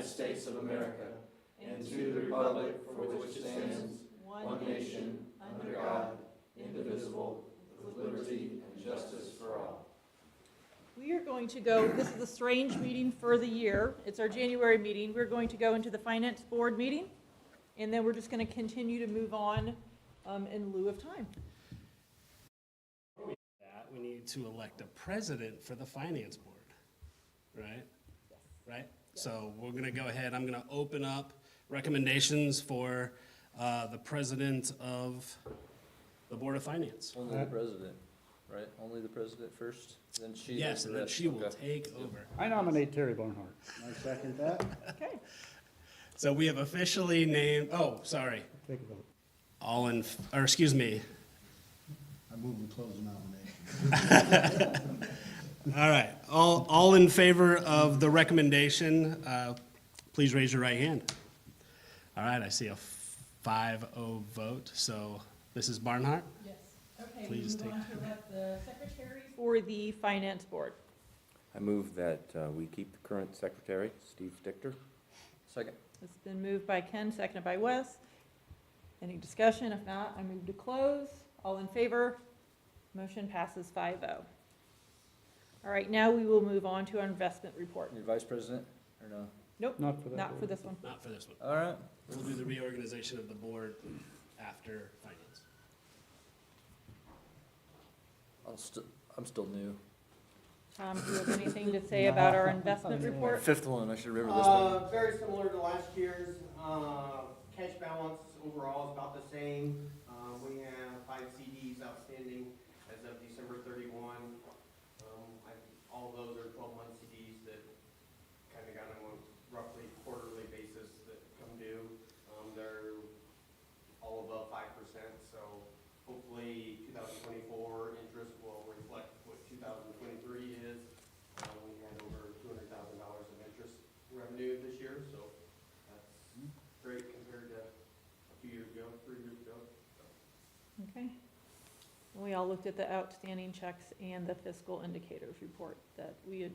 States of America and to the republic for which it stands, one nation, under God, indivisible, with liberty and justice for all. We are going to go, this is a strange meeting for the year. It's our January meeting. We're going to go into the Finance Board meeting, and then we're just going to continue to move on in lieu of time. We need to elect a president for the Finance Board, right? Yes. Right? Yes. So we're going to go ahead. I'm going to open up recommendations for the president of the Board of Finance. Only the president, right? Only the president first, then she. Yes, and then she will take over. I nominate Terry Barnhart. I second that. Okay. So we have officially named, oh, sorry. Take a vote. Excuse me. I move we close the nomination. All right, all in favor of the recommendation, please raise your right hand. All right, I see a 5-0 vote, so Mrs. Barnhart? Yes. Okay, Please we move take- on to elect the secretary for the Finance Board. I move that we keep the current secretary, Steve Dictor. Second. It's been moved by Ken, seconded by Wes. Any discussion? If not, I move to close. All in favor? Motion passes 5-0. All right, now we will move on to our investment report. Your vice president, or no? Nope, Not for that. not for this one. Not for this one. All right. We'll do the reorganization of the board after finance. I'm still new. Tom, do you have anything to say about our investment report? Fifth one, I should remember this one. Very similar to last year's. Cash balance overall is about the same. We have 5 CDs outstanding as of December 31. All of those are 12-month CDs that kind of got on a roughly quarterly basis that come due. They're all above 5%, so hopefully 2024 interest will reflect what 2023 is. We had over $200,000 of interest revenue this year, so that's great compared to a few years ago, 3 years ago. Okay. We all looked at the outstanding checks and the fiscal indicators report that we had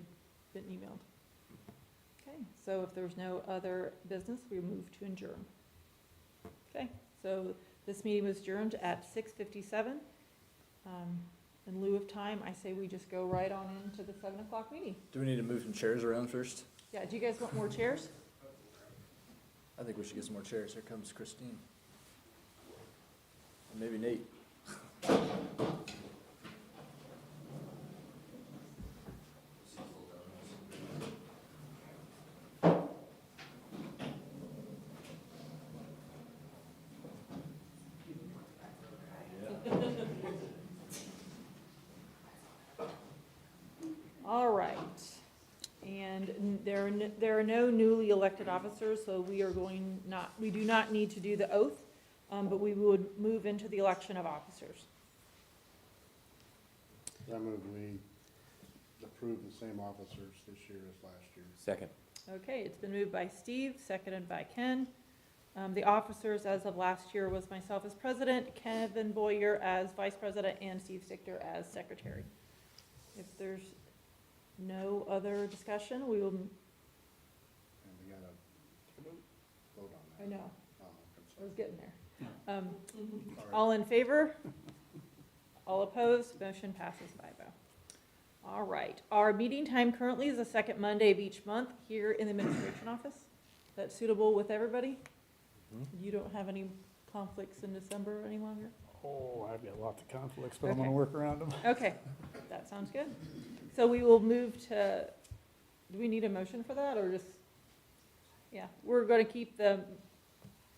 been emailed. Okay, so if there's no other business, we move to adjourn. Okay, so this meeting was adjourned at 6:57. In lieu of time, I say we just go right on into the 7 o'clock meeting. Do we need to move some chairs around first? Yeah, do you guys want more chairs? I think we should get some more chairs. Here comes Christine. And maybe Nate. All right, and there are no newly elected officers, so we do not need to do the oath, but we would move into the election of officers. I move we approve the same officers this year as last year. Second. Okay, it's been moved by Steve, seconded by Ken. The officers as of last year was myself as president, Kevin Boyer as vice president, and Steve Stichter as secretary. If there's no other discussion, we will, And we gotta vote on that. I know, Oh, I was getting there. sorry. All in favor? All opposed? Motion passes 5-0. All right, our meeting time currently is the second Monday of each month here in the administration office. Is that suitable with everybody? You don't have any conflicts in December any longer? Oh, I've got lots of conflicts, but I'm Okay. gonna work around them. Okay, that sounds good. So we will move to, do we need a motion for that, or just, yeah, we're going to keep the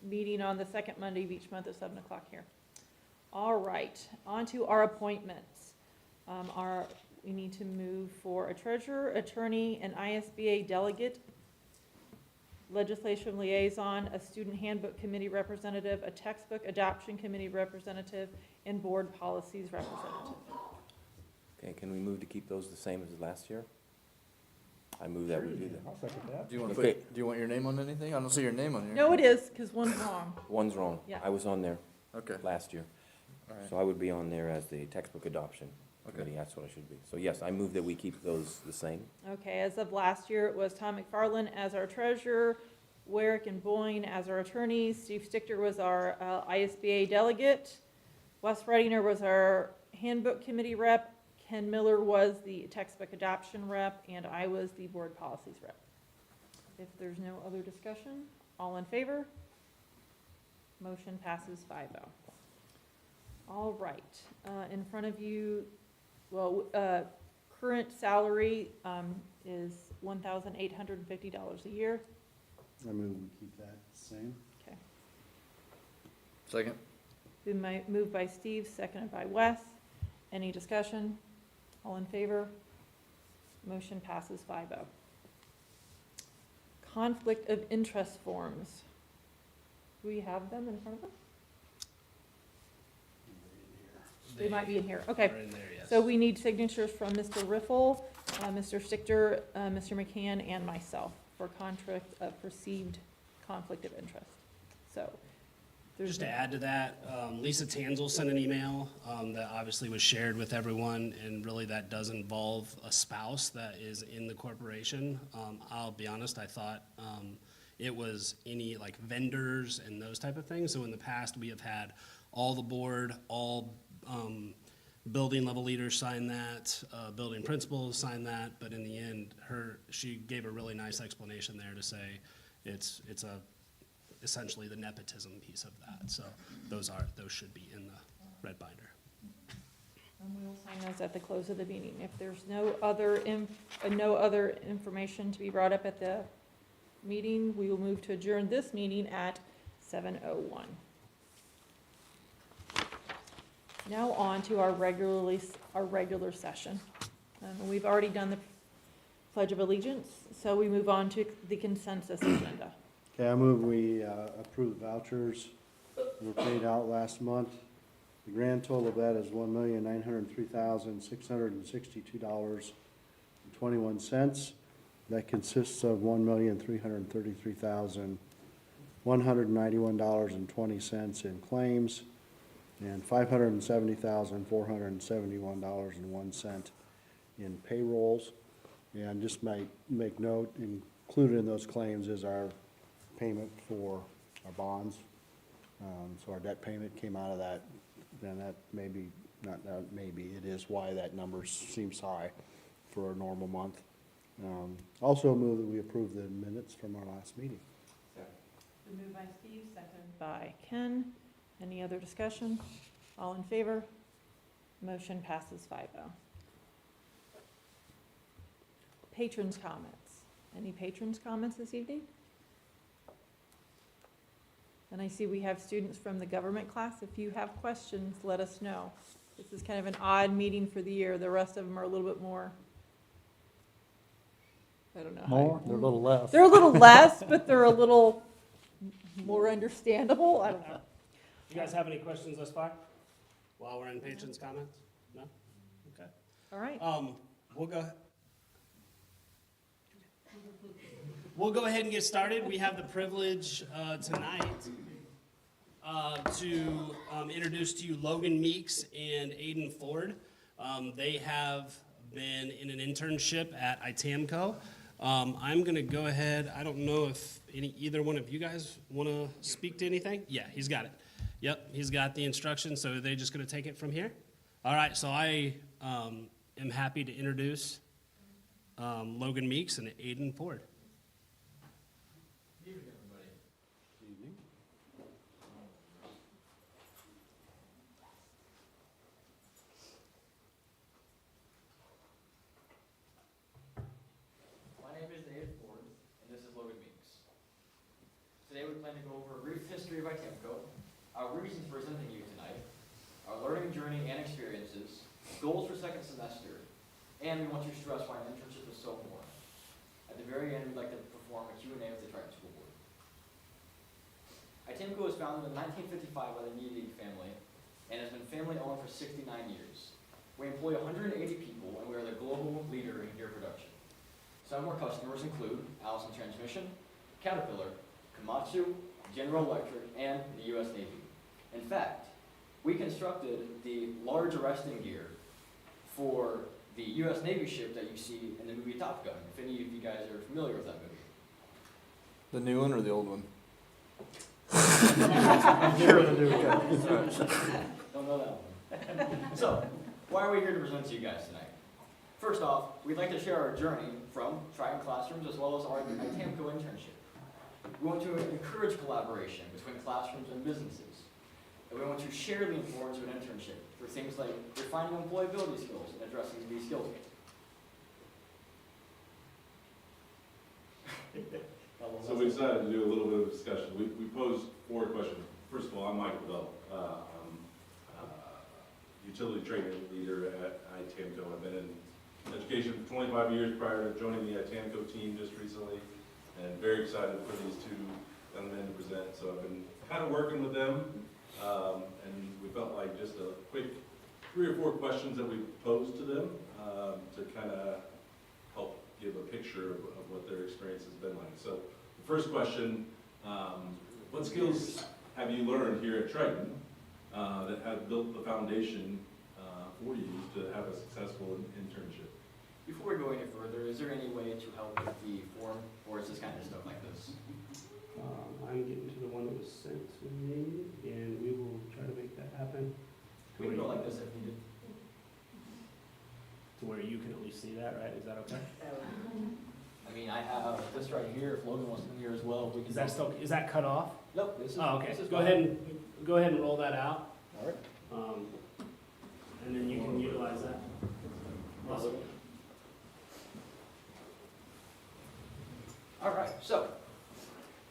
meeting on the second Monday of each month at 7 o'clock here. All right, on to our appointments. We need to move for a treasurer, attorney, an ISBA delegate, legislation liaison, a student handbook committee representative, a textbook adoption committee representative, and board policies representative. Okay, can we move to keep those the same as last year? I move that we do that. I'll second that. Do you want to Okay. do you want your name on anything? I don't see your name on here. No, it is, because one's wrong. One's wrong. Yeah. I was on there Okay. last year, All right. so I would be on there as the textbook adoption committee. That's what I should be. So yes, I move that we keep those the same. Okay, as of last year, it was Tom McFarland as our treasurer, Warwick and Boyne as our attorneys. Steve Stichter was our ISBA delegate. Wes Reitinger was our handbook committee rep. Ken Miller was the textbook adoption rep, and I was the board policies rep. If there's no other discussion, all in favor? Motion passes 5-0. All right, in front of you, well, current salary is $1,850 a year. I move we keep that the same. Okay. Second? Been moved by Steve, seconded by Wes. Any discussion? All in favor? Motion passes 5-0. Conflict of interest forms. Do we have them in front of us? They might be in here. Okay. They're in there, yes. So we need signatures from Mr. Riffle, Mr. Stichter, Mr. McCann, and myself for contract of perceived conflict of interest. So there's Just to add to that, Lisa Tanzel sent an email that obviously was shared with everyone, and really that does involve a spouse that is in the corporation. I'll be honest, I thought it was any like vendors and those type of things. So in the past, we have had all the board, all building level leaders sign that, building principals sign that, but in the end, she gave a really nice explanation there to say it's essentially the nepotism piece of that. So those should be in the red binder. And we will sign those at the close of the meeting. If there's no other information to be brought up at the meeting, we will move to adjourn this meeting at 7:01. Now on to our regular session. We've already done the Pledge of Allegiance, so we move on to the consensus agenda. Okay, I move we approve vouchers that were paid out last month. The grand total of that is $1,903,662.21. That consists of $1,333,191.20 in claims and $570,471.01 in payrolls. And just might make note, included in those claims is our payment for our bonds. So our debt payment came out of that, and that maybe, it is why that number seems high for a normal month. Also move that we approve the minutes from our last meeting. Been moved by Steve, seconded by Ken. Any other discussion? All in favor? Motion passes 5-0. Patrons' comments. Any patrons' comments this evening? And I see we have students from the government class. If you have questions, let us know. This is kind of an odd meeting for the year. The rest of them are a little bit more, I don't know. More? They're a little less. They're a little less, but they're a little more understandable. I don't know. You guys have any questions thus far? While we're in patrons' comments? No? Okay. All right. We'll go ahead and get started. We have the privilege tonight to introduce to you Logan Meeks and Aiden Ford. They have been in an internship at ITAMCO. I'm going to go ahead. I don't know if either one of you guys want to speak to anything. Yeah, he's got it. Yep, he's got the instructions, so are they just going to take it from here? All right, so I am happy to introduce Logan Meeks and Aiden Ford. Good evening, everybody. My name is Aiden Ford, and this is Logan Meeks. Today we plan to go over a brief history of ITAMCO, our reasons for presenting you tonight, our learning journey and experiences, goals for second semester, and we want to stress why an internship is so important. At the very end, we'd like to perform a Q&A with the Triton School Board. ITAMCO was founded in 1955 by the Needy family and has been family-owned for 69 years. We employ 180 people, and we are the global leader in gear production. Some of our customers include Allison Transmission, Caterpillar, Komatsu, General Electric, and the U.S. Navy. In fact, we constructed the large arresting gear for the U.S. Navy ship that you see in the movie Top Gun, if any of you guys are familiar with that movie. The new one or the old one? You're the new guy. Don't know that one. So, why are we here to present to you guys tonight? First off, we'd like to share our journey from Triton classrooms as well as our ITAMCO internship. We want to encourage collaboration between classrooms and businesses. And we want to share the importance of an internship for things like refining employability skills and addressing these skills gaps. So we decided to do a little bit of discussion. We posed 4 questions. First of all, I'm Michael Bell, utility training leader at ITAMCO. I've been in education for 25 years prior to joining the ITAMCO team just recently, and very excited for these 2 young men to present. So I've been kind of working with them, and we felt like just a quick 3 or 4 questions that we posed to them to kind of help give a picture of what their experience has been like. So the first question, what skills have you learned here at Triton that have built the foundation for you to have a successful internship? Before we go any further, is there any way to help with the form, or is this kind of stuff like this? I'm getting to the one that was sent to me, and we will try to make that happen. We can go like this if needed. To where you can at least see that, right? Is that okay? I mean, I have this right here, if Logan wants to come here as well, we can. Is that cut off? Nope, this is. Oh, okay. This is Go fine. ahead and roll that out, All right. and then you can utilize that. Awesome. All right, so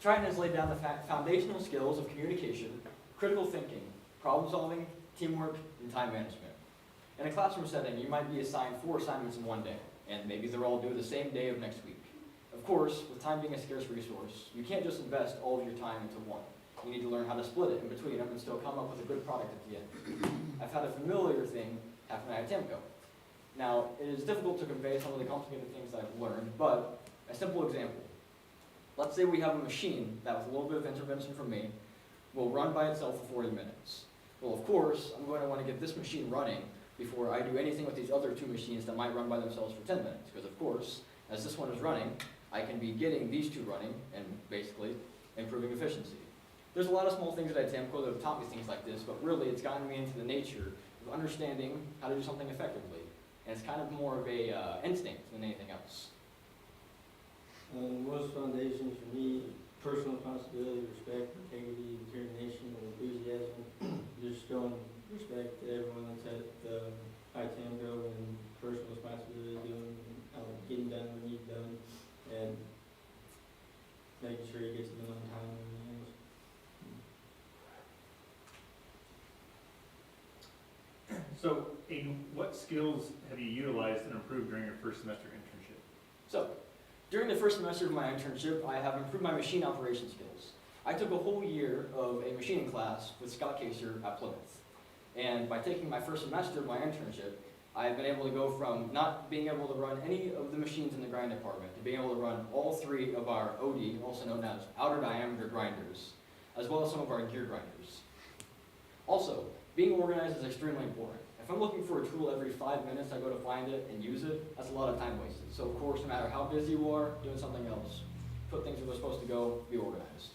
Triton has laid down the foundational skills of communication, critical thinking, problem solving, teamwork, and time management. In a classroom setting, you might be assigned 4 assignments in one day, and maybe they're all due the same day of next week. Of course, with time being a scarce resource, you can't just invest all of your time into one. You need to learn how to split it in between them and still come up with a good product at the end. I've had a familiar thing happen at ITAMCO. Now, it is difficult to convey some of the complicated things that I've learned, but a simple example. Let's say we have a machine that, with a little bit of intervention from me, will run by itself for 40 minutes. Well, of course, I'm going to want to get this machine running before I do anything with these other 2 machines that might run by themselves for 10 minutes. Because, of course, as this one is running, I can be getting these 2 running and basically improving efficiency. There's a lot of small things at ITAMCO that have taught me things like this, but really it's gotten me into the nature of understanding how to do something effectively. And it's kind of more of a instinct than anything else. Most foundations for me, personal responsibility, respect, integrity, determination, and enthusiasm. Just showing respect to everyone that's at ITAMCO, and personal responsibility, doing, getting done what you need done, and making sure you get to them on time and everything else. So, Aiden, what skills have you utilized and improved during your first semester internship? So, during the first semester of my internship, I have improved my machine operation skills. I took a whole year of a machining class with Scott Kaser at Plymouth. And by taking my first semester of my internship, I've been able to go from not being able to run any of the machines in the grind department to being able to run all 3 of our OD, also known as outer diameter grinders, as well as some of our gear grinders. Also, being organized is extremely important. If I'm looking for a tool every 5 minutes, I go to find it and use it, that's a lot of time wasted. So of course, no matter how busy you are, doing something else, put things where they're supposed to go, be organized.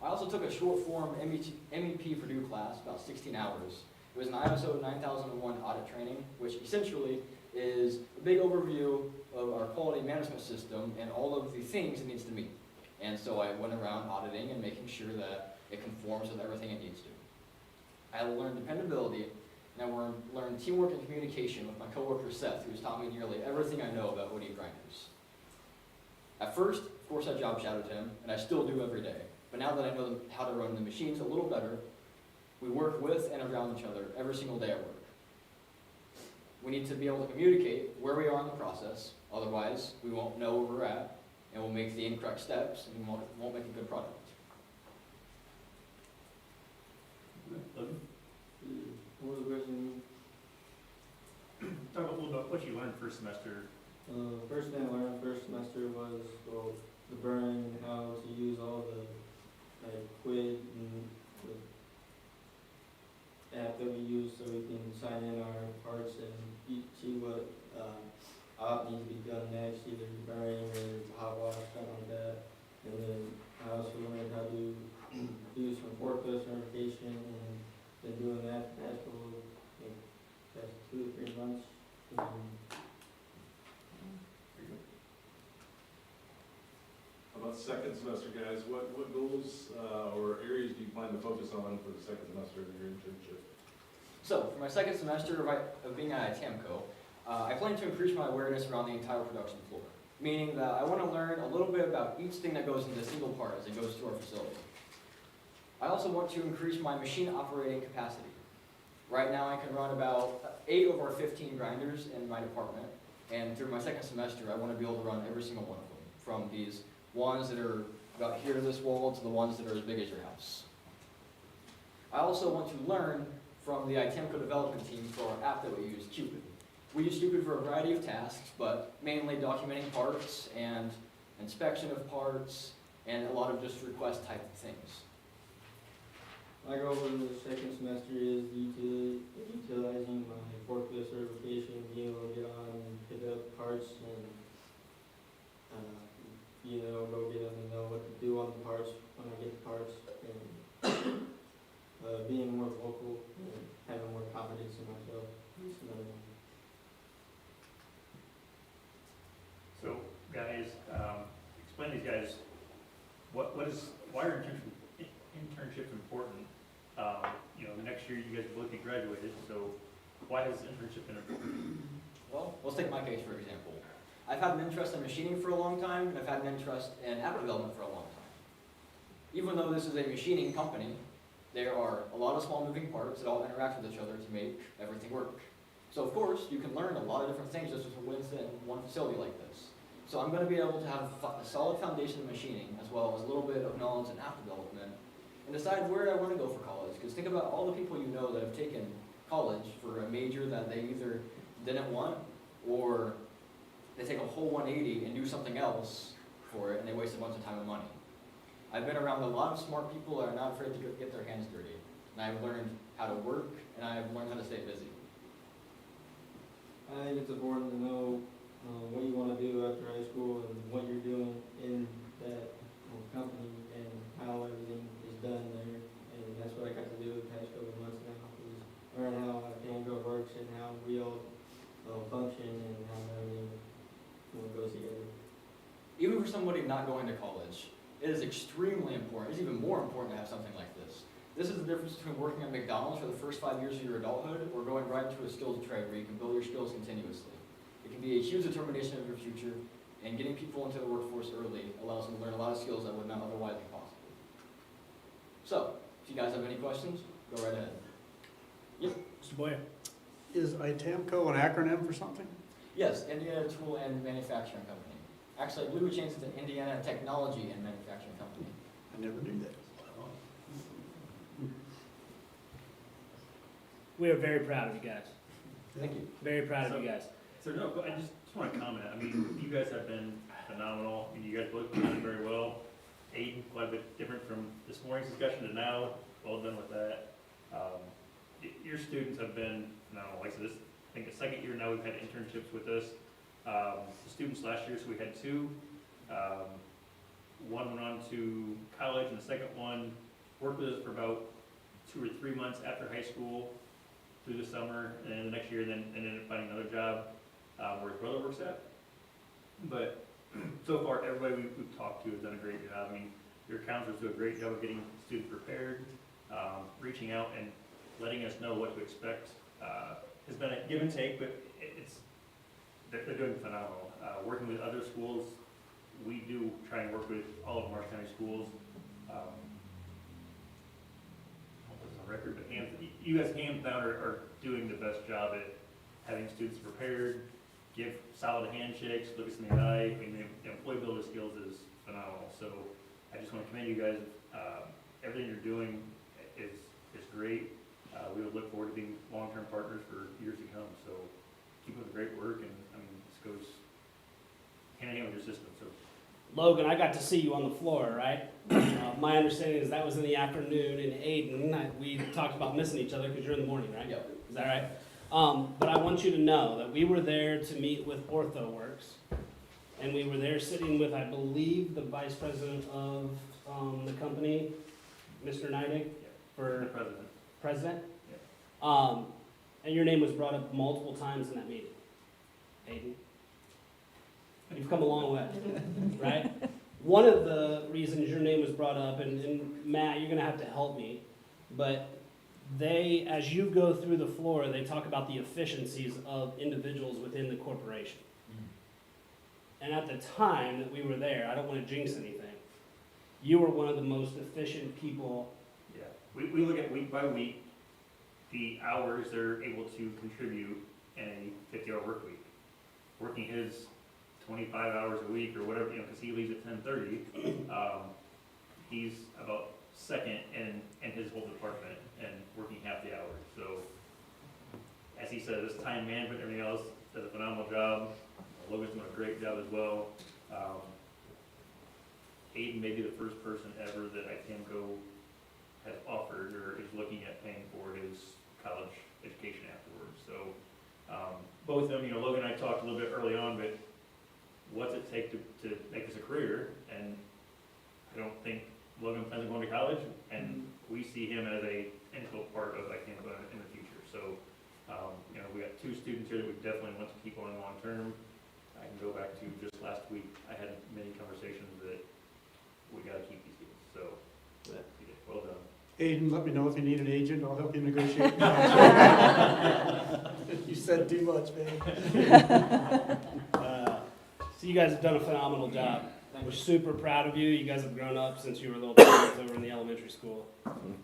I also took a short form MEP Purdue class, about 16 hours. It was an ISO 9001 audit training, which essentially is a big overview of our quality management system and all of the things it needs to meet. And so I went around auditing and making sure that it conforms with everything it needs to. I learned dependability, and I learned teamwork and communication with my coworker Seth, who's taught me nearly everything I know about OD grinders. At first, of course, I job shadowed him, and I still do every day. But now that I know how to run the machines a little better, we work with and around each other every single day at work. We need to be able to communicate where we are in the process, otherwise we won't know where we're at, and we'll make the incorrect steps, and we won't make a good product. What was the question? Talk a little about what you learned first semester. First thing I learned first semester was, well, the burn, how to use all the quid and the app that we use so we can sign in our parts and see what op needs to be done next, either burning or hot wash, stuff like that. And then reorganization, and been doing that the past couple, I think, past 2 or 3 months. How about second semester, guys? What goals or areas do you plan to focus on for the second semester of your internship? So, for my second semester of being at TAMCO, I plan to increase my awareness around the entire production floor, meaning that I want to learn a little bit about each thing that goes into a single part as it goes to our facility. I also want to increase my machine operating capacity. Right now, I can run about 8 of our 15 grinders in my department, and through my second semester, I want to be able to run every single one of them, from these ones that are about here to this wall to the ones that are as big as your house. I also want to learn from the ITAMCO development team for our app that we use, Cupid. We use Cupid for a variety of tasks, but mainly documenting parts and inspection of parts and a lot of just request type of things. My goal for the second semester is utilizing my forklift certification, being able to get on and pick up parts and, go get them and know what to do on the parts when I get the parts, and being more vocal and having more confidence in myself. That's another one. So, guys, explain to these guys, why are internships important? Next year you guys will be graduated, so why has internship been important? Well, let's take my case for example. I've had an interest in machining for a long time, and I've had an interest in app development for a long time. Even though this is a machining company, there are a lot of small moving parts that all interact with each other to make everything work. So of course, you can learn a lot of different things just within one facility like this. So I'm going to be able to have a solid foundation in machining, as well as a little bit of knowledge in app development, and decide where I want to go for college. Because think about all the people you know that have taken college for a major that they either didn't want, or they take a whole 180 and do something else for it, and they waste a bunch of time and money. I've been around a lot of smart people that are not afraid to get their hands dirty. And I've learned how to work, and I've learned how to stay busy. I think it's important to know what you want to do after high school and what you're doing in that company and how everything is done there. And that's what I got to do the past couple of months now, is learn how TAMCO works and how we all function and how everything goes together. Even for somebody not going to college, it is extremely important. It's even more important to have something like this. This is the difference between working at McDonald's for the first 5 years of your adulthood or going right into a skills trade where you can build your skills continuously. It can be a huge determination of your future, and getting people into the workforce early allows them to learn a lot of skills that would not otherwise be possible. So, if you guys have any questions, go right ahead. Yep. Mr. Boyer? Is ITAMCO an acronym for something? Yes, Indiana Tool and Manufacturing Company. Actually, I believe we changed it to Indiana Technology and Manufacturing Company. I never knew that. We are very proud of you guys. Thank you. Very proud of you guys. So no, but I just want to comment. I mean, you guys have been phenomenal. I mean, you guys both done very well. Aiden, quite a bit different from this morning's discussion to now. Well done with that. Your students have been phenomenal. Like I said, this, I think the second year now we've had internships with us. The students last year, so we had 2. One went on to college, and the second one worked with us for about 2 or 3 months after high school through the summer, and then the next year, then ended up finding another job where his brother works at. But so far, everybody we've talked to has done a great job. I mean, your counselors do a great job of getting students prepared, reaching out and letting us know what to expect. Has been a give and take, but they're doing phenomenal. Working with other schools, we do try and work with all of Marsh County schools. Record, but you guys hands down are doing the best job at having students prepared, give solid handshakes, look us in the eye. I mean, the employee builder skills is phenomenal. So I just want to commend you guys. Everything you're doing is great. We would look forward to being long-term partners for years to come. So keep up the great work, and I mean, this goes hand in hand with your system. So. Logan, I got to see you on the floor, right? My understanding is that was in the afternoon, and Aiden, we talked about missing each other because you're in the morning, right? Yep. Is that right? But I want you to know that we were there to meet with OrthoWorks, and we were there sitting with, I believe, the vice president of the company, Mr. Neidig for President. president? Yeah. And your name was brought up multiple times in that meeting. Hayden? You've come a long way, right? One of the reasons your name was brought up, and Matt, you're gonna have to help me, but they, as you go through the floor, they talk about the efficiencies of individuals within the corporation. And at the time that we were there, I don't wanna jinx anything, you were one of the most efficient people. Yeah, we look at week by week, the hours they're able to contribute in a 50-hour work week. Working his 25 hours a week or whatever, because he leaves at 10:30, he's about second in his whole department and working half the hours. So, as he said, this time management, everything else, does a phenomenal job. Logan's doing a great job as well. Aiden may be the first person ever that ITAMCO has offered or is looking at paying for his college education afterwards. So both of them, Logan and I talked a little bit early on, but what's it take to make this a career? And I don't think Logan plans on going to college, and we see him as a integral part of ITAMCO in the future. So we got 2 students here that we definitely want to keep on long term. I can go back to just last week, I had many conversations that we gotta keep these kids, so, well done. Aiden, let me know if you need an agent, I'll help you negotiate. You said too much, man. So you guys have done a phenomenal job. We're super proud of you. You guys have grown up since you were little kids over in the elementary school,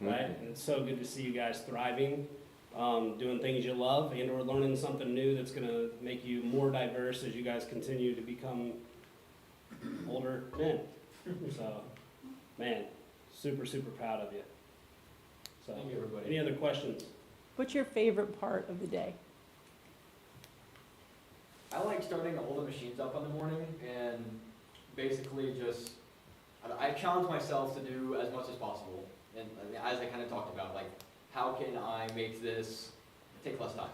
right? And it's so good to see you guys thriving, doing things you love, and or learning something new that's gonna make you more diverse as you guys continue to become older men. So, man, super, super proud of you. So, Thank you, everybody. any other questions? What's your favorite part of the day? I like starting all the machines up in the morning and basically just, I challenge myself to do as much as possible. And as I kind of talked about, like, how can I make this take less time?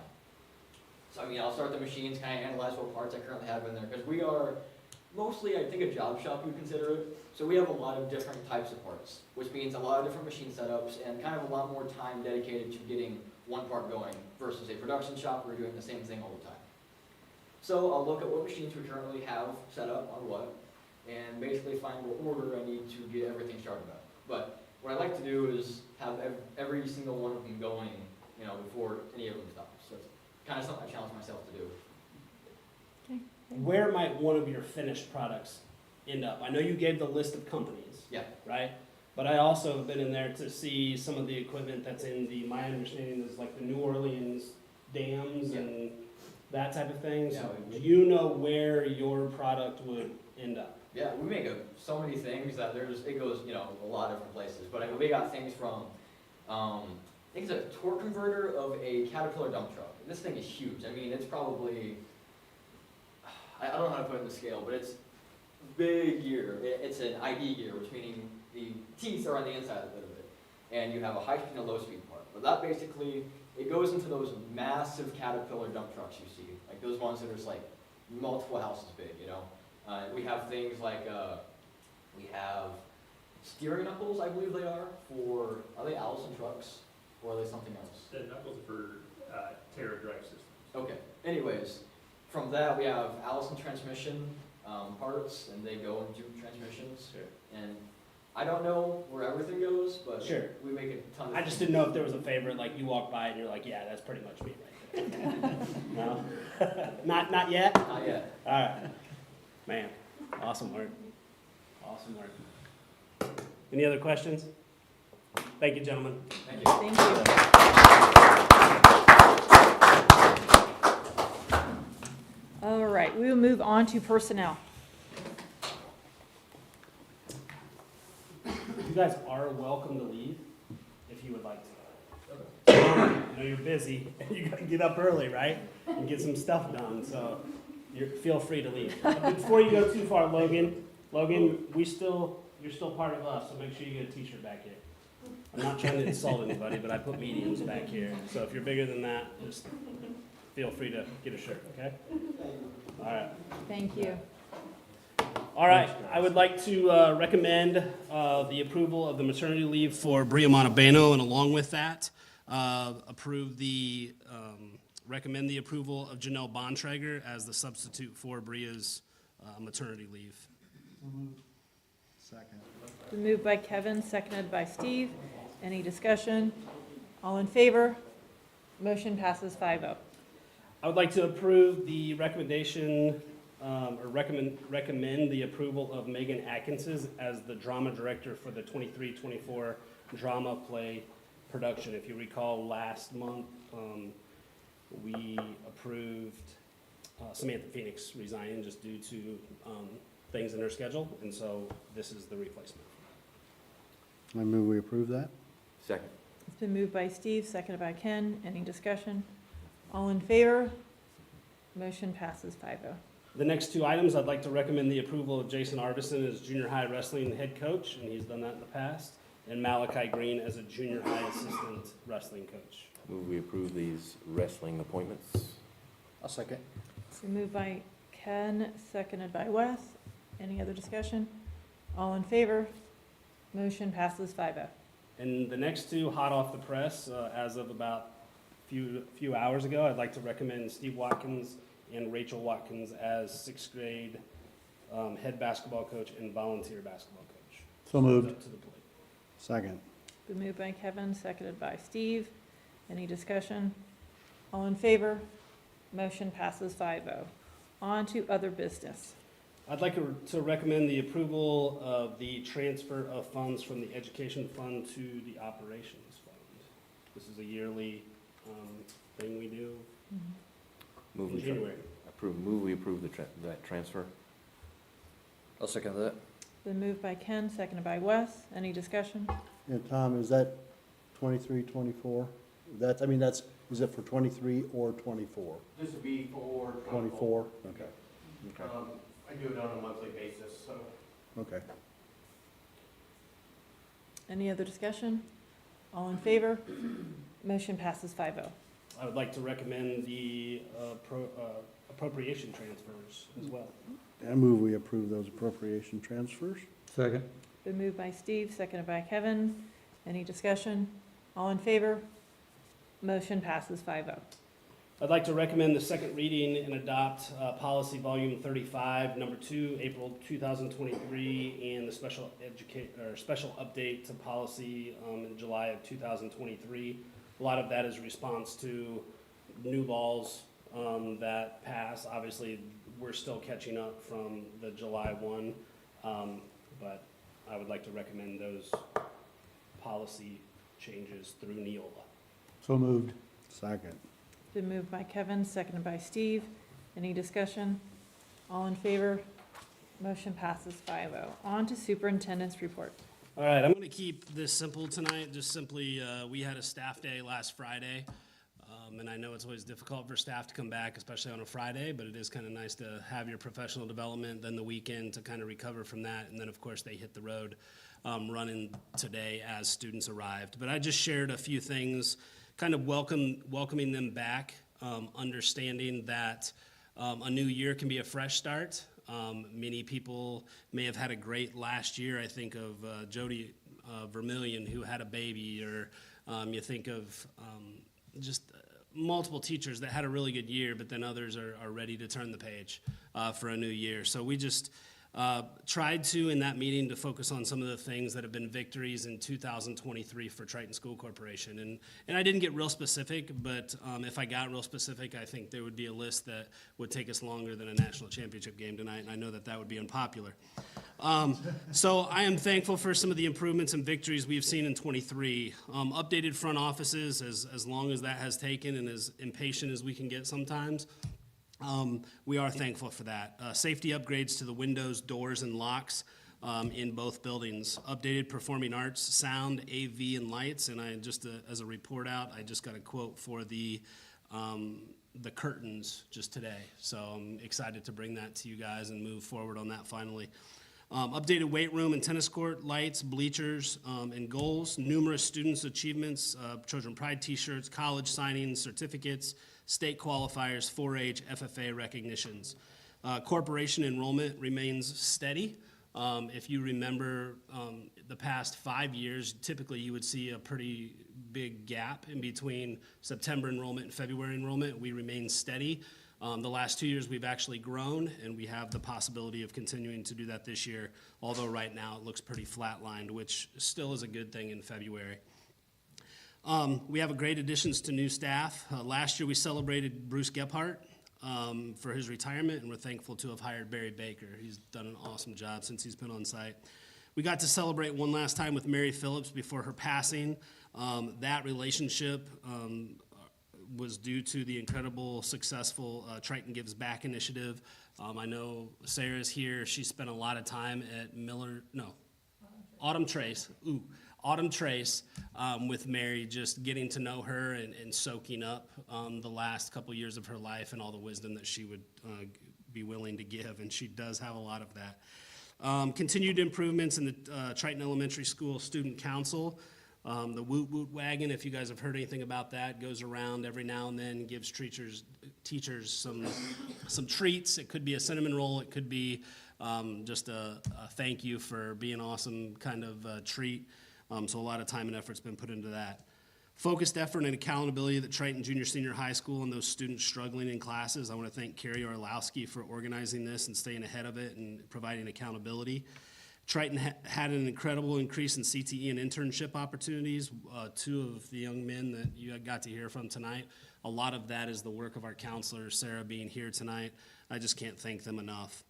So, I'll start the machines, kind of analyze what parts I currently have in there, because we are mostly, I think, a job shop, you consider it. So we have a lot of different types of parts, which means a lot of different machine setups and kind of a lot more time dedicated to getting one part going versus a production shop where we're doing the same thing all the time. So I'll look at what machines we currently have set up on what, and basically find what order I need to get everything started up. But what I like to do is have every single one of them going, before any of them stops. So it's kind of something I challenge myself to do. Where might one of your finished products end up? I know you gave the list of companies. Yeah. Right? But I also have been in there to see some of the equipment that's in my understanding is like the New Orleans dams Yeah. and that type of thing. Yeah, So we- do you know where your product would end up? Yeah, we make so many things that it goes, a lot of different places. But we got things from, I think it's a torque converter of a Caterpillar dump truck. This thing is huge. It's probably, I don't know how to put it in the scale, but it's big gear. It's an ID gear, which meaning the teeth are on the inside of it. And you have a high-speed and a low-speed part. But that basically, it goes into those massive Caterpillar dump trucks you see. Like those ones that are just like multiple houses big, We have things like, we have steering knuckles, I believe they are they Allison trucks, or are they something else? The knuckles for Terra drive systems. Okay, anyways, from that we have Allison transmission parts, and they go into transmissions. Sure. And I don't know where everything goes, but Sure. we make a ton of I just things. didn't know if there was a favorite, like you walk by and you're like, yeah, that's pretty much me right there. No? Not yet? Not yet. All right. Man, awesome work. Awesome work. Any other questions? Thank you, gentlemen. Thank you. Thank you. All right, we will move on to personnel. You guys are welcome to leave if you would like to. I know you're busy and you gotta get up early, right? And get some stuff done, so feel free to leave. Before you go too far, Logan, you're still part of us, so make sure you get a t-shirt back here. I'm not trying to insult anybody, but I put mediums back here, so if you're bigger than that, just feel free to get a shirt, okay? All right. Thank you. All right, I would like to recommend the approval of the maternity leave for Bria Montabeno, and along with that, recommend the approval of Janelle Bontrager as the substitute for Bria's maternity leave. Second. Been moved by Kevin, seconded by Steve. Any discussion? All in favor? Motion passes 5-0. I would like to approve the recommendation, recommend the approval of Megan Atkinson as the drama director for the 23-24 drama play production. If you recall, last month, we approved Samantha Phoenix resigning just due to things in her schedule, and so this is the replacement. I move we approve that. Second. It's been moved by Steve, seconded by Ken. Any discussion? All in favor? Motion passes 5-0. The next two items, I'd like to recommend the approval of Jason Arvison as junior high wrestling head coach, and he's done that in the past, and Malachi Green as a junior high assistant wrestling coach. Move we approve these wrestling appointments. I'll second. It's been moved by Ken, seconded by Wes. Any other discussion? All in favor? Motion passes 5-0. And the next two, hot off the press, as of about few hours ago, I'd like to recommend Steve Watkins and Rachel Watkins as sixth grade head basketball coach and volunteer basketball coach. So moved. Up to the plate. Second. Been moved by Kevin, seconded by Steve. Any discussion? All in favor? Motion passes 5-0. On to other business. I'd like to recommend the approval of the transfer of funds from the education fund to the operations fund. This is a yearly thing we do Move in we January. move we approve that transfer. I'll second that. Been moved by Ken, seconded by Wes. Any discussion? Yeah, Tom, is that 23, 24? Is it for 23 or 24? This would be for 24? Okay. I do it on a monthly basis, so. Okay. Any other discussion? All in favor? Motion passes 5-0. I would like to recommend the appropriation transfers as well. I move we approve those appropriation transfers. Second. Been moved by Steve, seconded by Kevin. Any discussion? All in favor? Motion passes 5-0. I'd like to recommend the second reading and adopt policy volume 35, number 2, April 2023, and the special update to policy in July of 2023. A lot of that is response to new laws that pass. Obviously, we're still catching up from the July 1, but I would like to recommend those policy changes through Neola. So moved. Second. Been moved by Kevin, seconded by Steve. Any discussion? All in favor? Motion passes 5-0. On to superintendent's report. All right, I'm going to keep this simple tonight. Just simply, we had a staff day last Friday, and I know it's always difficult for staff to come back, especially on a Friday, but it is kind of nice to have your professional development, then the weekend to kind of recover from that, and then, of course, they hit the road running today as students arrived. But I just shared a few things, kind of welcoming them back, understanding that a new year can be a fresh start. Many people may have had a great last year. I think of Jody Vermillion, who had a baby, or you think of just multiple teachers that had a really good year, but then others are ready to turn the page for a new year. So we just tried to, in that meeting, to focus on some of the things that have been victories in 2023 for Triton School Corporation. And I didn't get real specific, but if I got real specific, I think there would be a list that would take us longer than a national championship game tonight, and I know that that would be unpopular. So I am thankful for some of the improvements and victories we've seen in 23. Updated front offices, as long as that has taken and as impatient as we can get sometimes. We are thankful for that. Safety upgrades to the windows, doors, and locks in both buildings. Updated performing arts, sound, AV, and lights. And I just, as a report out, I just got a quote for the curtains just today. So I'm excited to bring that to you guys and move forward on that finally. Updated weight room and tennis court, lights, bleachers, and goals. Numerous students' achievements, Children Pride t-shirts, college signings, certificates, state qualifiers, 4-H, FFA recognitions. Corporation enrollment remains steady. If you remember the past 5 years, typically you would see a pretty big gap in between September enrollment and February enrollment. We remain steady. The last 2 years we've actually grown, and we have the possibility of continuing to do that this year, although right now it looks pretty flatlined, which still is a good thing in February. We have a great additions to new staff. Last year we celebrated Bruce Gephardt for his retirement, and we're thankful to have hired Barry Baker. He's done an awesome job since he's been on site. We got to celebrate one last time with Mary Phillips before her passing. That relationship was due to the incredible, successful Triton Gives Back initiative. I know Sarah's here. She spent a lot of time at Autumn Trace with Mary, just getting to know her and soaking up the last couple years of her life and all the wisdom that she would be willing to give, and she does have a lot of that. Continued improvements in the Triton Elementary School Student Council. The Woot Woot Wagon, if you guys have heard anything about that, goes around every now and then, gives teachers some treats. It could be a cinnamon roll. It could be just a thank you for being awesome kind of treat. So a lot of time and effort's been put into that. Focused effort and accountability at Triton Junior Senior High School and those students struggling in classes. I want to thank Carrie Orlowski for organizing this and staying ahead of it and providing accountability. Triton had an incredible increase in CTE and internship opportunities. Two of the young men that you got to hear from tonight, a lot of that is the work of our counselor, Sarah, being here tonight. I just can't thank them enough.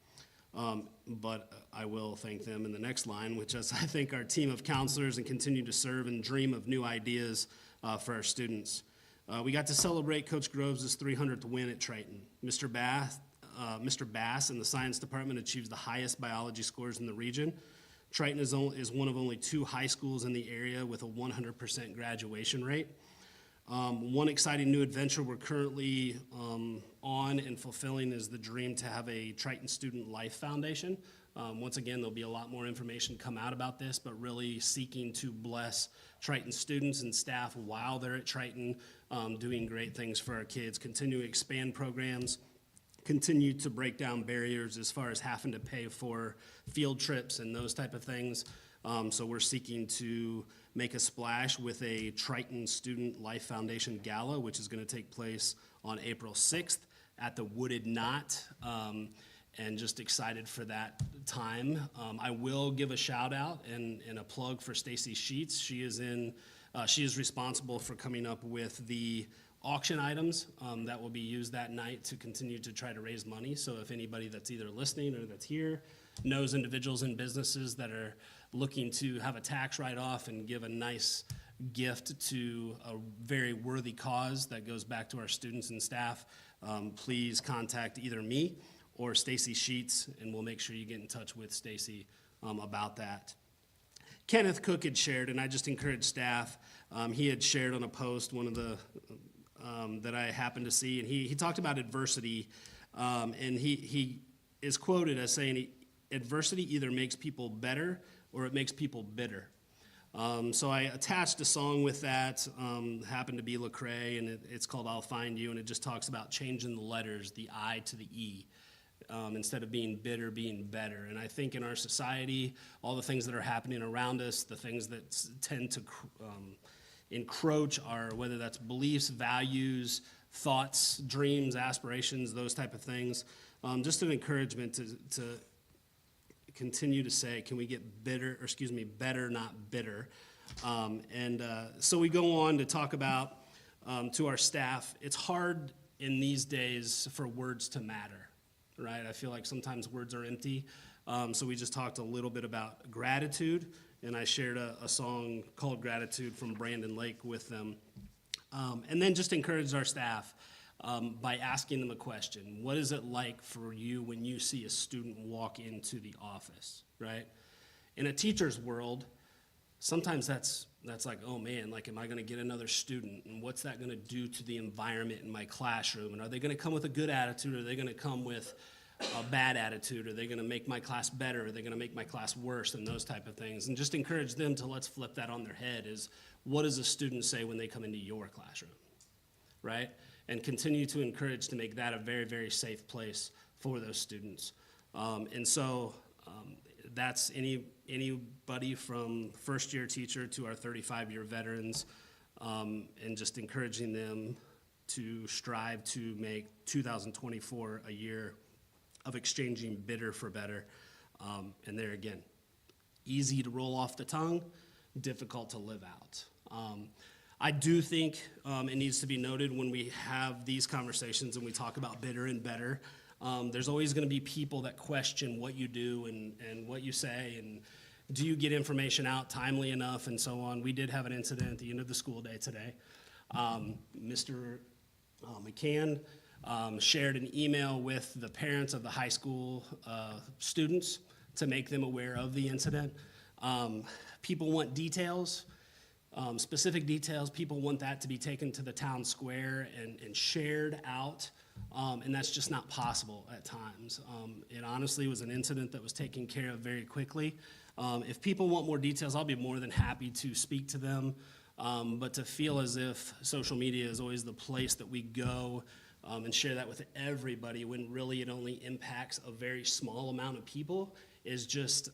But I will thank them in the next line, which is I thank our team of counselors and continue to serve and dream of new ideas for our students. We got to celebrate Coach Groves' 300th win at Triton. Mr. Bass in the science department achieves the highest biology scores in the region. Triton is one of only 2 high schools in the area with a 100% graduation rate. One exciting new adventure we're currently on and fulfilling is the dream to have a Triton Student Life Foundation. Once again, there'll be a lot more information come out about this, but really seeking to bless Triton students and staff while they're at Triton, doing great things for our kids, continue to expand programs, continue to break down barriers as far as having to pay for field trips and those type of things. So we're seeking to make a splash with a Triton Student Life Foundation Gala, which is going to take place on April 6th at the Wooded Knot, and just excited for that time. I will give a shout out and a plug for Stacy Sheets. She is responsible for coming up with the auction items that will be used that night to continue to try to raise money. So if anybody that's either listening or that's here knows individuals and businesses that are looking to have a tax write-off and give a nice gift to a very worthy cause that goes back to our students and staff, please contact either me or Stacy Sheets, and we'll make sure you get in touch with Stacy about that. Kenneth Cook had shared, and I just encourage staff, he had shared on a post, one of the that I happened to see, and he talked about adversity, and he is quoted as saying, adversity either makes people better or it makes people bitter. So I attached a song with that, happened to be Lecrae, and it's called I'll Find You, and it just talks about changing the letters, the I to the E. Instead of being bitter, being better. And I think in our society, all the things that are happening around us, the things that tend to encroach our, whether that's beliefs, values, thoughts, dreams, aspirations, those type of things, just an encouragement to continue to say, can we get better, not bitter. So we go on to talk about, to our staff, it's hard in these days for words to matter, right? I feel like sometimes words are empty. So we just talked a little bit about gratitude, and I shared a song called Gratitude from Brandon Lake with them. And then just encouraged our staff by asking them a question. What is it like for you when you see a student walk into the office, right? In a teacher's world, sometimes that's like, oh man, like, am I gonna get another student? And what's that gonna do to the environment in my classroom? And are they gonna come with a good attitude? Or are they gonna come with a bad attitude? Are they gonna make my class better? Are they gonna make my class worse? And those type of things. And just encourage them to let's flip that on their head is, what does a student say when they come into your classroom, right? And continue to encourage to make that a very, very safe place for those students. And so that's anybody from first-year teacher to our 35-year veterans, and just encouraging them to strive to make 2024 a year of exchanging bitter for better. And there again, easy to roll off the tongue, difficult to live out. I do think it needs to be noted when we have these conversations and we talk about bitter and better, there's always going to be people that question what you do and what you say, and do you get information out timely enough and so on. We did have an incident at the end of the school day today. Mr. McCann shared an email with the parents of the high school students to make them aware of the incident. People want details, specific details. People want that to be taken to the town square and shared out, and that's just not possible at times. It honestly was an incident that was taken care of very quickly. If people want more details, I'll be more than happy to speak to them, but to feel as if social media is always the place that we go and share that with everybody when really it only impacts a very small amount of people is just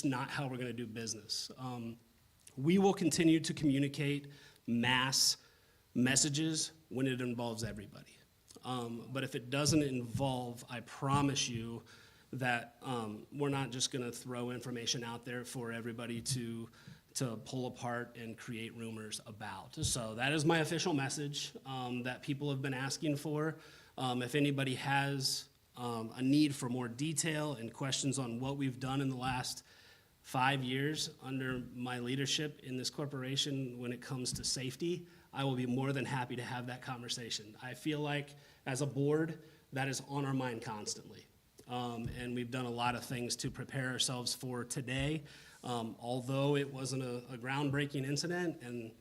not how we're going to do business. We will continue to communicate mass messages when it involves everybody. But if it doesn't involve, I promise you that we're not just going to throw information out there for everybody to pull apart and create rumors about. So that is my official message that people have been asking for. If anybody has a need for more detail and questions on what we've done in the last 5 years under my leadership in this corporation when it comes to safety, I will be more than happy to have that conversation. I feel like as a board, that is on our mind constantly. And we've done a lot of things to prepare ourselves for today. Although it wasn't a groundbreaking incident, and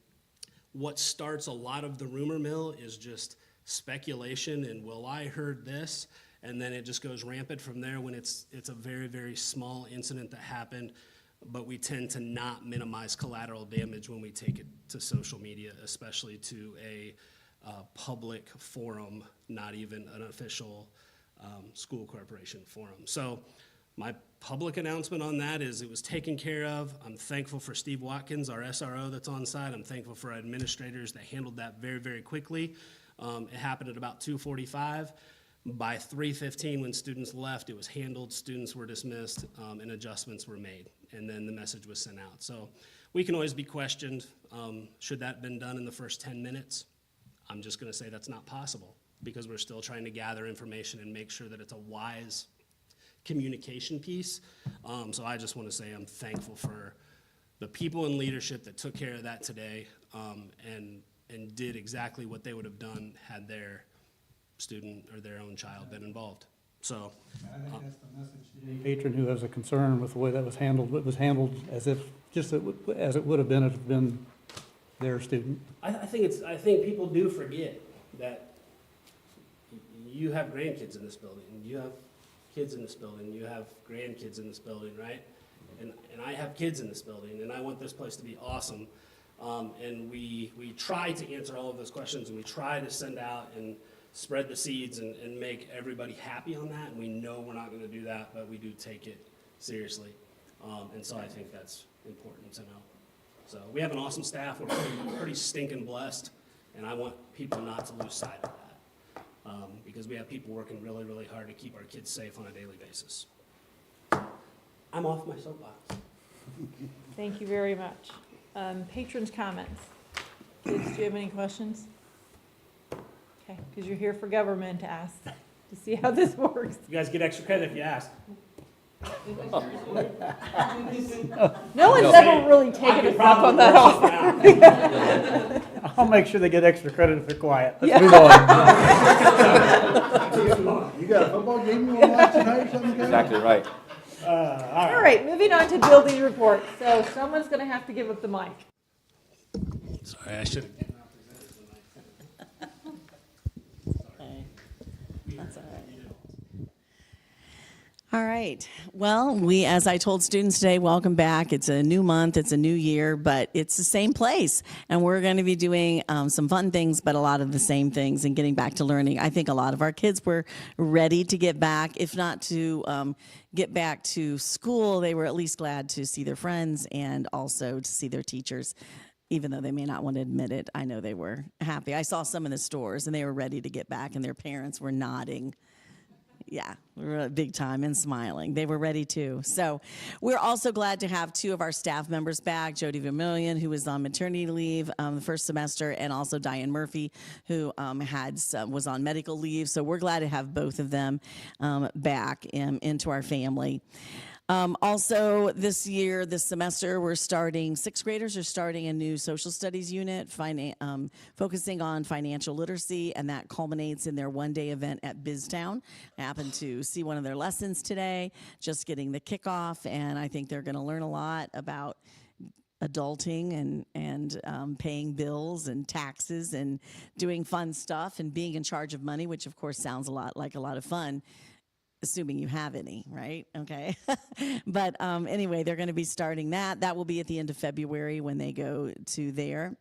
what starts a lot of the rumor mill is just speculation and, well, I heard this, and then it just goes rampant from there when it's a very, very small incident that happened, but we tend to not minimize collateral damage when we take it to social media, especially to a public forum, not even an official school corporation forum. So my public announcement on that is it was taken care of. I'm thankful for Steve Watkins, our SRO that's on site. I'm thankful for our administrators that handled that very, very quickly. It happened at about 2:45. By 3:15, when students left, it was handled, students were dismissed, and adjustments were made, and then the message was sent out. So we can always be questioned, should that have been done in the first 10 minutes? I'm just gonna say that's not possible, because we're still trying to gather information and make sure that it's a wise communication piece. So I just wanna say I'm thankful for the people in leadership that took care of that today, and did exactly what they would have done had their student or their own child been involved. So I think that's the message to any patron who has a concern with the way that was handled. It was handled as if, just as it would have been if it had been their student. I think people do forget that you have grandkids in this building, you have kids in this building, you have grandkids in this building, right? And I have kids in this building, and I want this place to be awesome. And we try to answer all of those questions, and we try to send out and spread the seeds and make everybody happy on that. And we know we're not going to do that, but we do take it seriously. And so I think that's important to know. So we have an awesome staff. We're pretty stinking blessed, and I want people not to lose sight of that, because we have people working really, really hard to keep our kids safe on a daily basis. I'm off my soapbox. Thank you very much. Patrons' comments. Kids, do you have any questions? Okay, because you're here for government to ask, to see how this works. You guys get extra credit if you ask. No one's ever really taken us up on that offer. I'll make sure they get extra credit if they're quiet. Yeah. Let's move on. You got a football game you want to watch tonight or something? Kevin? Exactly right. All right, moving on to building reports. So someone's going to have to give up the mic. Sorry, I should have. That's all right. All right. Well, as I told students today, welcome back. It's a new month, it's a new year, but it's the same place. And we're going to be doing some fun things, but a lot of the same things and getting back to learning. I think a lot of our kids were ready to get back, if not to get back to school, they were at least glad to see their friends and also to see their teachers. Even though they may not want to admit it, I know they were happy. I saw some in the stores and they were ready to get back and their parents were nodding. Yeah, big time and smiling. They were ready too. So we're also glad to have two of our staff members back, Jody Vermillion, who was on maternity leave the first semester, and also Diane Murphy, who was on medical leave. So we're glad to have both of them back into our family. Also, this semester, sixth graders are starting a new social studies unit, focusing on financial literacy, and that culminates in their one-day event at BizTown. I happened to see one of their lessons today, just getting the kickoff, and I think they're going to learn a lot about adulting and paying bills and taxes and doing fun stuff and being in charge of money, which of course sounds a lot of fun. Assuming you have any, right? Okay. But anyway, they're going to be starting that. That will be at the end of February when they go to there.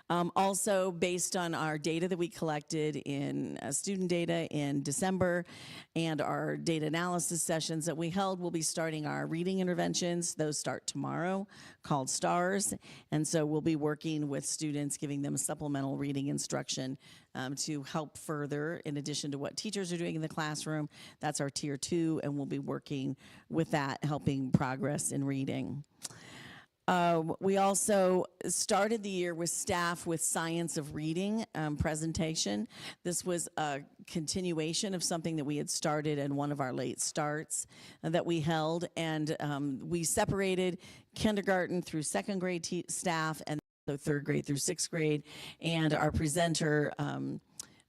Also, based on our data that we collected in student data in December and our data analysis sessions that we held, we'll be starting our reading interventions. Those start tomorrow, called STARS. And so we'll be working with students, giving them supplemental reading instruction to help further, in addition to what teachers are doing in the classroom. That's our Tier 2, and we'll be working with that, helping progress in reading. We also started the year with staff with Science of Reading presentation. This was a continuation of something that we had started in one of our late starts that we held, and we separated kindergarten through second grade staff and so third grade through sixth grade, and our presenter,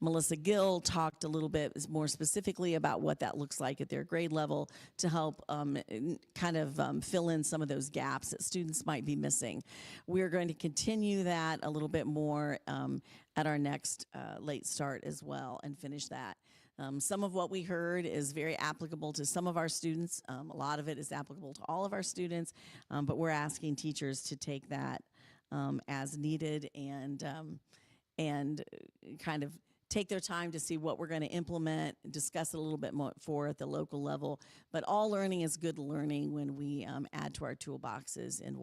Melissa Gill, talked a little bit more specifically about what that looks like at their grade level to help fill in some of those gaps that students might be missing. We're going to continue that a little bit more at our next late start as well and finish that. Some of what we heard is very applicable to some of our students. A lot of it is applicable to all of our students, but we're asking teachers to take that as needed and kind of take their time to see what we're going to implement, discuss it a little bit more at the local level. But all learning is good learning when we add to our toolboxes and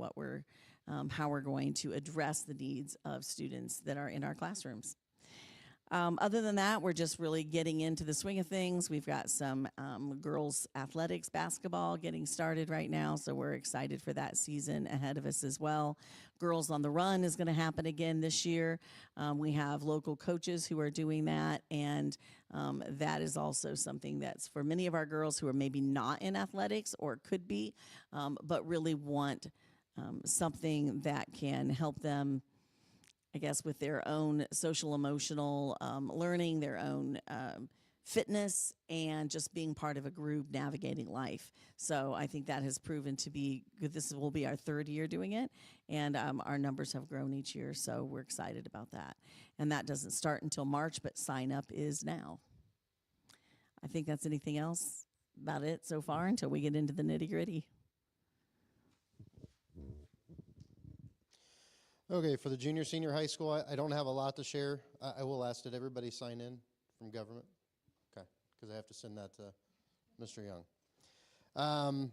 how we're going to address the needs of students that are in our classrooms. Other than that, we're just really getting into the swing of things. We've got some girls athletics basketball getting started right now, so we're excited for that season ahead of us as well. Girls on the Run is going to happen again this year. We have local coaches who are doing that, and that is also something that's for many of our girls who are maybe not in athletics or could be, but really want something that can help them, I guess, with their own social emotional learning, their own fitness, and just being part of a group navigating life. So I think that has proven to be good. This will be our third year doing it, and our numbers have grown each year, so we're excited about that. And that doesn't start until March, but sign up is now. I think that's anything else about it so far until we get into the nitty-gritty. Okay, for the junior, senior high school, I don't have a lot to share. I will ask, did everybody sign in from government? Okay, because I have to send that to Mr. Young.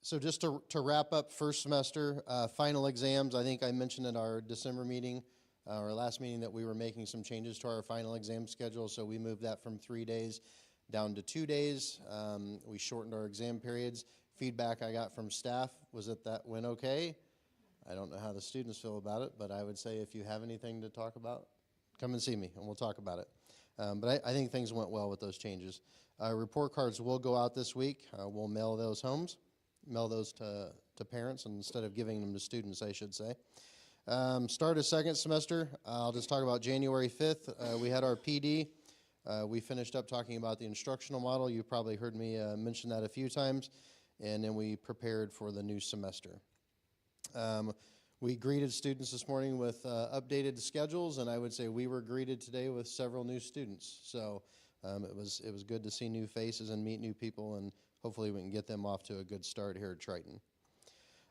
So just to wrap up first semester, final exams, I think I mentioned at our December meeting, our last meeting, that we were making some changes to our final exam schedule, so we moved that from 3 days down to 2 days. We shortened our exam periods. Feedback I got from staff was that went okay. I don't know how the students feel about it, but I would say if you have anything to talk about, come and see me and we'll talk about it. But I think things went well with those changes. Report cards will go out this week. We'll mail those to parents instead of giving them to students, I should say. Start of second semester, I'll just talk about January 5th. We had our PD. We finished up talking about the instructional model. You've probably heard me mention that a few times. And then we prepared for the new semester. We greeted students this morning with updated schedules, and I would say we were greeted today with several new students. So it was good to see new faces and meet new people, and hopefully we can get them off to a good start here at Triton.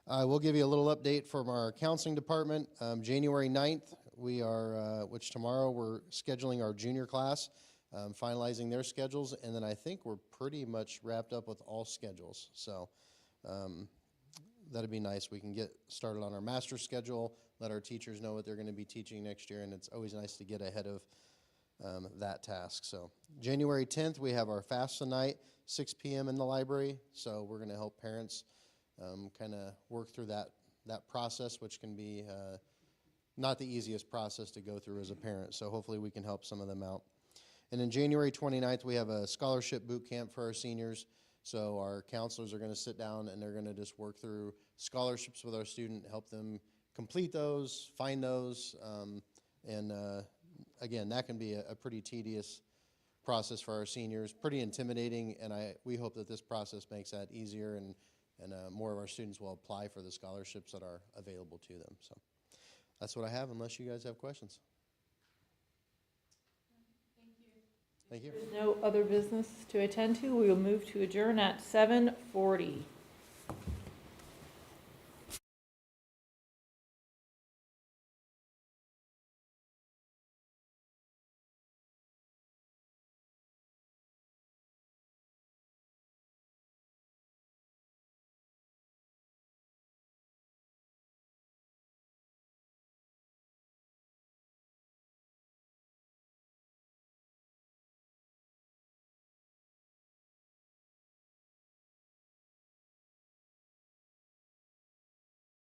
We'll give you a little update from our counseling department. January 9th, we are, which tomorrow we're scheduling our junior class, finalizing their schedules, and then I think we're pretty much wrapped up with all schedules. So that'd be nice. We can get started on our master schedule, let our teachers know what they're going to be teaching next year, and it's always nice to get ahead of that task. So January 10th, we have our FAFSA night, 6 p.m. in the library. So we're going to help parents kind of work through that process, which can be not the easiest process to go through as a parent. So hopefully we can help some of them out. And then January 29th, we have a scholarship boot camp for our seniors. So our counselors are going to sit down and they're going to just work through scholarships with our student, help them complete those, find those, and again, that can be a pretty tedious process for our seniors, pretty intimidating, and we hope that this process makes that easier and more of our students will apply for the scholarships that are available to them. So that's what I have, unless you guys have questions. Thank you. There's no other business to attend to. We will move to adjourn at 7:40.